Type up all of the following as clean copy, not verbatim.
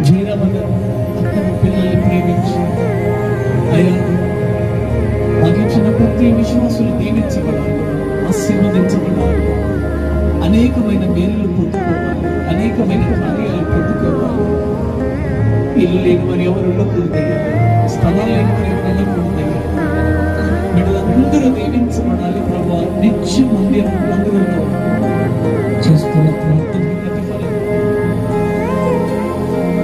జయరామ గారు తన పిల్లల్ని ప్రేమించి అయ్యా మాకిచ్చిన ప్రతి విశ్వాసులు దీవించబడాలి, ఆశీర్వదించబడాలి, అనేకమైన మేలులు పొందుకోవాలి, అనేకమైన కార్యాలు పొందుకోవాలి. ఇల్లు లేని వారు ఎవరు ఉండకూడదయ్యా, స్థలాలు లేని వారు ఎవరు ఉండకూడదయ్యా. బిడ్డలందరూ దీవించబడాలి ప్రభా. నిత్య మందిరంలో చేస్తున్న ప్రార్థనకి ప్రతిఫలం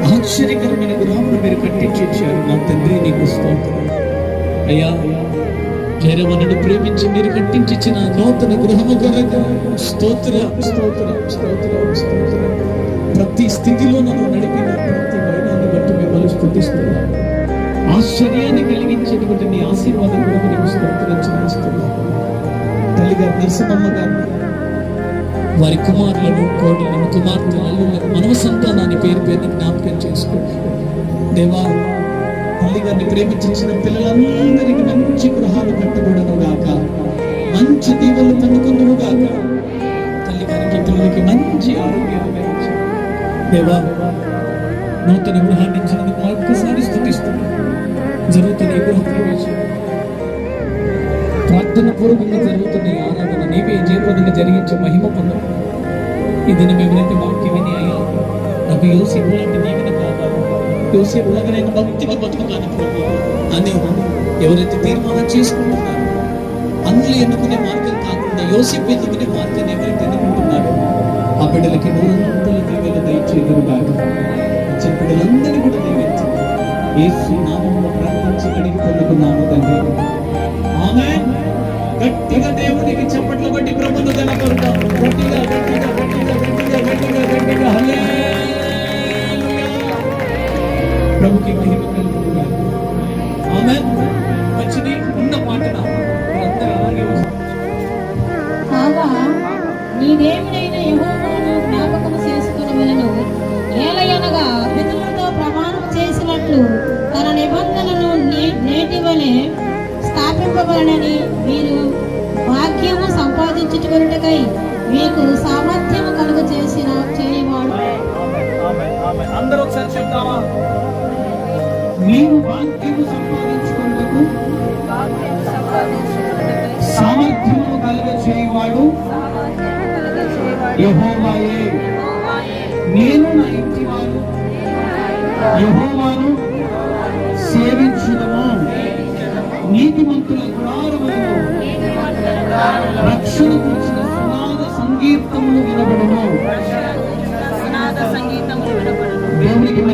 ఆశ్చర్యకరమైన గృహంలో మీరు కట్టించారు నా తండ్రి, నీకు స్తోత్రం అయ్యా. జయరామను ప్రేమించి మీరు కట్టించిన నూతన గృహము కొరకు స్తోత్రం స్తోత్రం స్తోత్రం స్తోత్రం. ప్రతి స్థితిలో నన్ను నడిపిన ప్రతి వైనాన్ని బట్టి మిమ్మల్ని స్తుతిస్తున్నాను. ఆశ్చర్యాన్ని కలిగించేటువంటి నీ ఆశీర్వాదం కొరకు నీకు స్తోత్రం చెల్లిస్తున్నాను. తల్లిగారు నరసింహమ్మ గారు వారి కుమారులను, కోడలను, కుమార్తెలను, మనవ సంతానాన్ని పేరు పేరుని జ్ఞాపకం చేసుకోండి దేవా. తల్లిగారిని ప్రేమించిన పిల్లలందరికీ మంచి గృహాలు కట్టబడను గాక, మంచి దీవెనలు పొందుకుందును గాక. తల్లిగారికి పిల్లలకి మంచి ఆరోగ్యాన్ని దేవా. నూతన గృహాన్ని ఇచ్చినందుకు ఒక్కసారి స్తుతిస్తున్నాను. జరుగుతున్న ఈ గృహ ప్రవేశం ప్రార్థన పూర్వకంగా జరుగుతున్న ఈ ఆరాధన నీవే జయప్రదంగా జరిగించే మహిమ పొందడం. ఇది మేమైతే వాక్యం విని అయ్యా నాకు యోసేపు లాంటి దీవెన కావాలి, యోసేపు లాగా నేను భక్తిగా బతుకుతాను అని ఎవరైతే తీర్మానం చేసుకుంటున్నారో, అందులో ఎన్నుకునే మార్గం కాకుండా యోసేపు ఎన్నుకునే మార్గాన్ని ఎవరైతే ఎన్నుకుంటున్నారో ఆ బిడ్డలకి నూరంతల దీవెన దయచేయదురు కాక. బిడ్డలందరినీ కూడా దీవించండి. యేసు నామములో ప్రార్థించి అడిగి పొందుకున్నాము తండ్రి, ఆమేన్. గట్టిగా దేవునికి చప్పట్లు కొట్టి ప్రభువును గణపరుద్దాం. గట్టిగా గట్టిగా గట్టిగా గట్టిగా గట్టిగా గట్టిగా హల్లెలూయా. ప్రభుకి మహిమ కలుగునుగాక. ఆమేన్. మంచిది ఉన్న మాటన అందరూ అలాగే కాగా నీ దేవుడైన యెహోవాను జ్ఞాపకం చేసుకొనవలెను. ఏలయనగా పితరులతో ప్రమాణం చేసినట్లు తన నిబంధనను నేటి వలె స్థాపింపబడనని మీరు భాగ్యము సంపాదించుటకై మీకు సామర్థ్యము కలుగ చేయవాడు. అందరూ ఒకసారి చెప్తామా? మీరు భాగ్యము సంపాదించుకున్నకు సామర్థ్యము కలుగ చేయవాడు యెహోవాయే. నేను నా ఇంటి వారు యెహోవాను సేవించుదము. నీతిమంతుల గుడారములలో రక్షణ గురించిన సునాద సంగీతములు వినబడును.